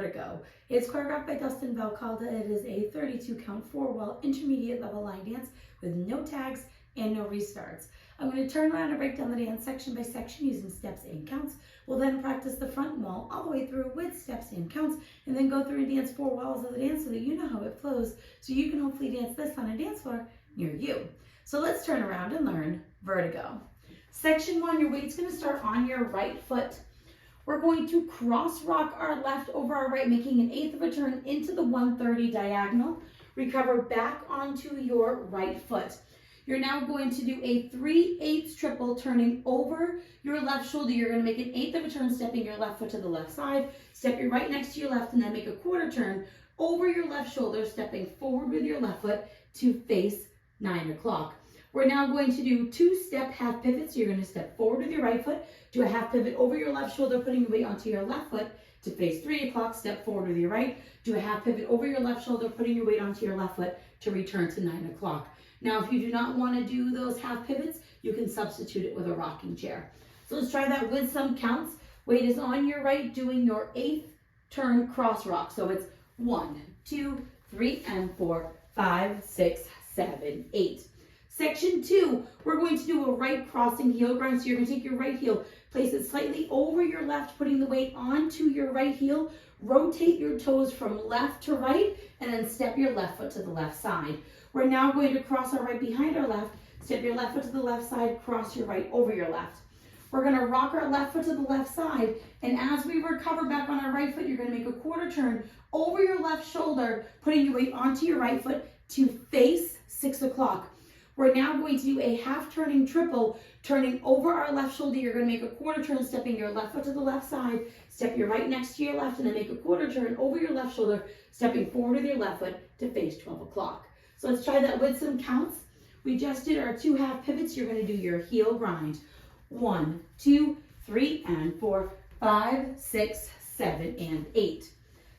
Vertigo. It's choreographed by Dustin Valcalda. It is a 32 count 4-wall intermediate level line dance with no tags and no restarts. I'm going to turn around and break down the dance section by section using steps and counts. We'll then practice the front wall all the way through with steps and counts, and then go through and dance 4 walls of the dance so that you know how it flows, so you can hopefully dance this on a dance floor near you. So let's turn around and learn Vertigo. Section 1, your weight's going to start on your right foot. We're going to cross rock our left over our right, making an 1/8 of a turn into the 130 diagonal. Recover back onto your right foot. You're now going to do a 3/8 triple, turning over your left shoulder. You're going to make an 1/8 of a turn, stepping your left foot to the left side. Step your right next to your left, and then make a 1/4 turn over your left shoulder, stepping forward with your left foot to face 9 o'clock. We're now going to do 2-step half pivots. You're going to step forward with your right foot, do a half pivot over your left shoulder, putting your weight onto your left foot to face 3 o'clock. Step forward with your right, do a half pivot over your left shoulder, putting your weight onto your left foot to return to 9 o'clock. Now, if you do not want to do those half pivots, you can substitute it with a rocking chair. So let's try that with some counts. Weight is on your right, doing your 1/8 turn cross rock. So it's 1, 2, 3, and 4, 5, 6, 7, 8. Section 2, we're going to do a right crossing heel grind. So you're going to take your right heel, place it slightly over your left, putting the weight onto your right heel. Rotate your toes from left to right, and then step your left foot to the left side. We're now going to cross our right behind our left, step your left foot to the left side, cross your right over your left. We're going to rock our left foot to the left side, and as we recover back on our right foot, you're going to make a 1/4 turn over your left shoulder, putting your weight onto your right foot to face 6 o'clock. We're now going to do a half turning triple, turning over our left shoulder. You're going to make a 1/4 turn, stepping your left foot to the left side, step your right next to your left, and then make a 1/4 turn over your left shoulder, stepping forward with your left foot to face 12 o'clock. So let's try that with some counts. We just did our 2 half pivots. You're going to do your heel grind. 1, 2, 3, and 4, 5, 6, 7, and 8.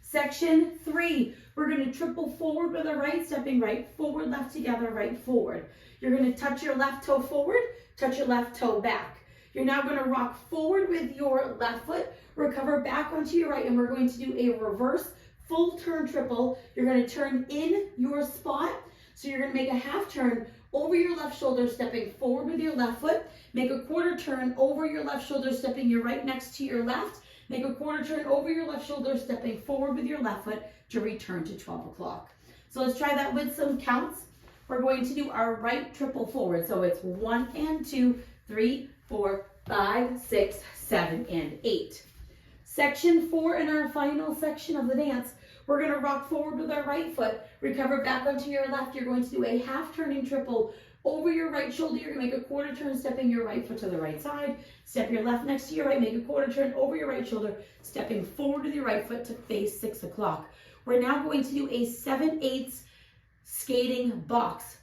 Section 3, we're going to triple forward with our right, stepping right forward, left together, right forward. You're going to touch your left toe forward, touch your left toe back. You're now going to rock forward with your left foot, recover back onto your right, and we're going to do a reverse full turn triple. You're going to turn in your spot. So you're going to make a half turn over your left shoulder, stepping forward with your left foot. Make a 1/4 turn over your left shoulder, stepping your right next to your left. Make a 1/4 turn over your left shoulder, stepping forward with your left foot to return to 12 o'clock. So let's try that with some counts. We're going to do our right triple forward. So it's 1 and 2, 3, 4, 5, 6, 7, and 8. Section 4 in our final section of the dance. We're going to rock forward with our right foot, recover back onto your left. You're going to do a half turning triple over your right shoulder. You're going to make a 1/4 turn, stepping your right foot to the right side. Step your left next to your right, make a 1/4 turn over your right shoulder, stepping forward with your right foot to face 6 o'clock. We're now going to do a 7/8 skating box.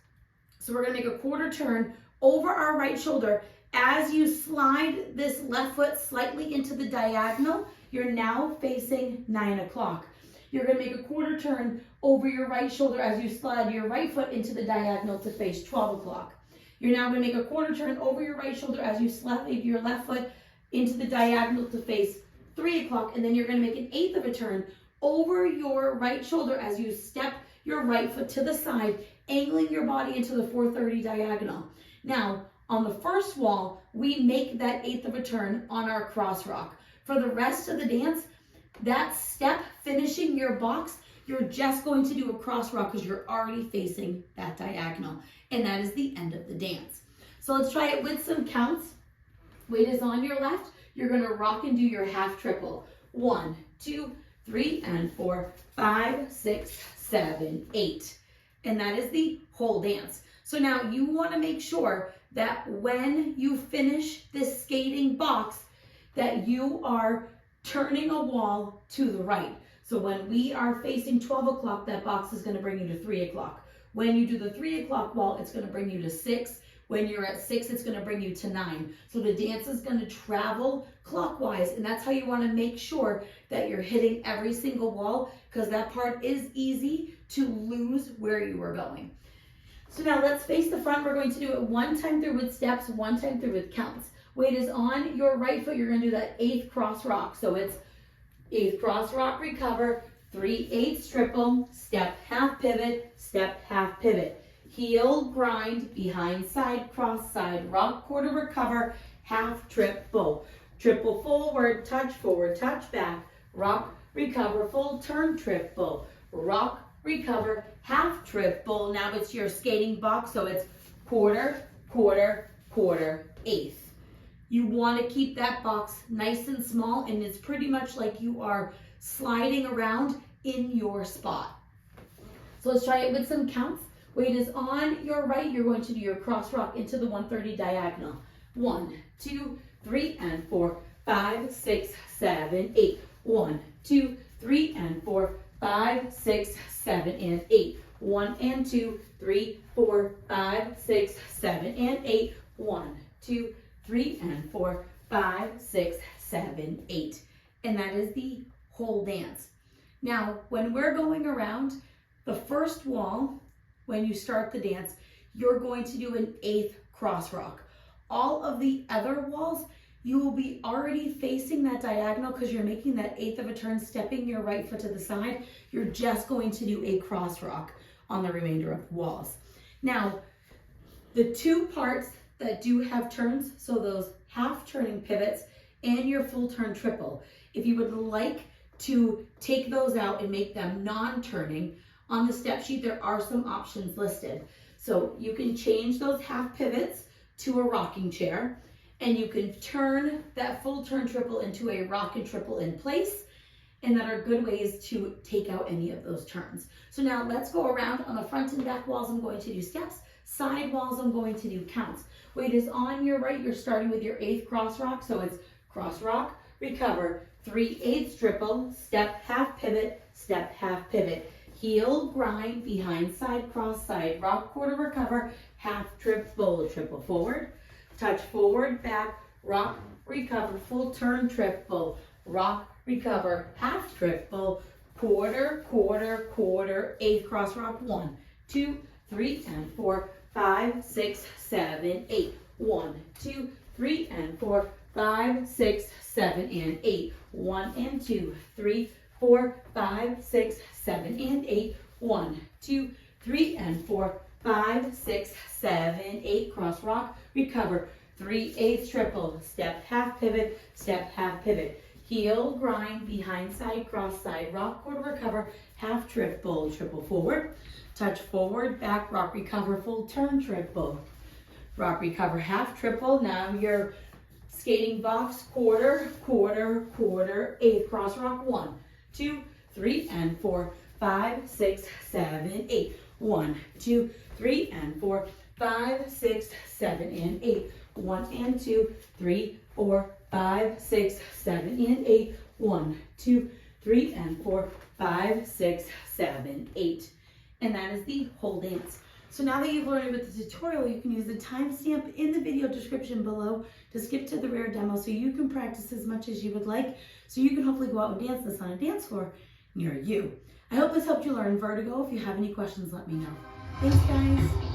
So we're going to make a 1/4 turn over our right shoulder. As you slide this left foot slightly into the diagonal, you're now facing 9 o'clock. You're going to make a 1/4 turn over your right shoulder as you slide your right foot into the diagonal to face 12 o'clock. You're now going to make a 1/4 turn over your right shoulder as you slide your left foot into the diagonal to face 3 o'clock. And then you're going to make an 1/8 of a turn over your right shoulder as you step your right foot to the side, angling your body into the 430 diagonal. Now, on the first wall, we make that 1/8 of a turn on our cross rock. For the rest of the dance, that step finishing your box, you're just going to do a cross rock because you're already facing that diagonal. And that is the end of the dance. So let's try it with some counts. Weight is on your left. You're going to rock and do your half triple. 1, 2, 3, and 4, 5, 6, 7, 8. And that is the whole dance. So now you want to make sure that when you finish this skating box, that you are turning a wall to the right. So when we are facing 12 o'clock, that box is going to bring you to 3 o'clock. When you do the 3 o'clock wall, it's going to bring you to 6. When you're at 6, it's going to bring you to 9. So the dance is going to travel clockwise, and that's how you want to make sure that you're hitting every single wall, because that part is easy to lose where you were going. So now let's face the front. We're going to do it 1 time through with steps, 1 time through with counts. Weight is on your right foot. You're going to do that 1/8 cross rock. So it's 8th cross rock, recover, 3/8 triple, step, half pivot, step, half pivot. Heel, grind, behind side, cross side, rock, quarter, recover, half triple. Triple forward, touch back, rock, recover, full turn, triple, rock, recover, half triple. Now it's your skating box, so it's quarter, quarter, quarter, 8th. You want to keep that box nice and small, and it's pretty much like you are sliding around in your spot. So let's try it with some counts. Weight is on your right. You're going to do your cross rock into the 130 diagonal. 1, 2, 3, and 4, 5, 6, 7, 8. 1, 2, 3, and 4, 5, 6, 7, and 8. 1 and 2, 3, 4, 5, 6, 7, and 8. 1, 2, 3, and 4, 5, 6, 7, 8. And that is the whole dance. Now, when we're going around the first wall, when you start the dance, you're going to do an 8th cross rock. All of the other walls, you will be already facing that diagonal because you're making that 1/8 of a turn, stepping your right foot to the side. You're just going to do a cross rock on the remainder of walls. Now, the two parts that do have turns, so those half turning pivots and your full turn triple, if you would like to take those out and make them non-turning, on the step sheet there are some options listed. So you can change those half pivots to a rocking chair, and you can turn that full turn triple into a rock and triple in place, and that are good ways to take out any of those turns. So now let's go around. On the front and back walls, I'm going to do steps. Side walls, I'm going to do counts. Weight is on your right. You're starting with your 8th cross rock, so it's cross rock, recover, 3/8 triple, step, half pivot, step, half pivot. Heel, grind, behind side, cross side, rock, quarter, recover, half triple, triple forward, touch forward, back, rock, recover, full turn, triple, rock, recover, half triple, quarter, quarter, quarter, 8th cross rock, 1, 2, 3, and 4, 5, 6, 7, 8. 1, 2, 3, and 4, 5, 6, 7, and 8. 1 and 2, 3, 4, 5, 6, 7, and 8. 1, 2, 3, and 4, 5, 6, 7, 8. Cross rock, recover, 3/8 triple, step, half pivot, step, half pivot. Heel, grind, behind side, cross side, rock, quarter, recover, half triple, triple forward, touch forward, back, rock, recover, full turn, triple, rock, recover, half triple. Now your skating box, quarter, quarter, quarter, 8th cross rock, 1, 2, 3, and 4, 5, 6, 7, 8. 1, 2, 3, and 4, 5, 6, 7, and 8. 1 and 2, 3, 4, 5, 6, 7, and 8. 1, 2, 3, and 4, 5, 6, 7, 8. And that is the whole dance. So now that you've learned with the tutorial, you can use the timestamp in the video description below to skip to the rare demo so you can practice as much as you would like, so you can hopefully go out and dance this on a dance floor near you. I hope this helped you learn Vertigo. If you have any questions, let me know. Thanks, guys.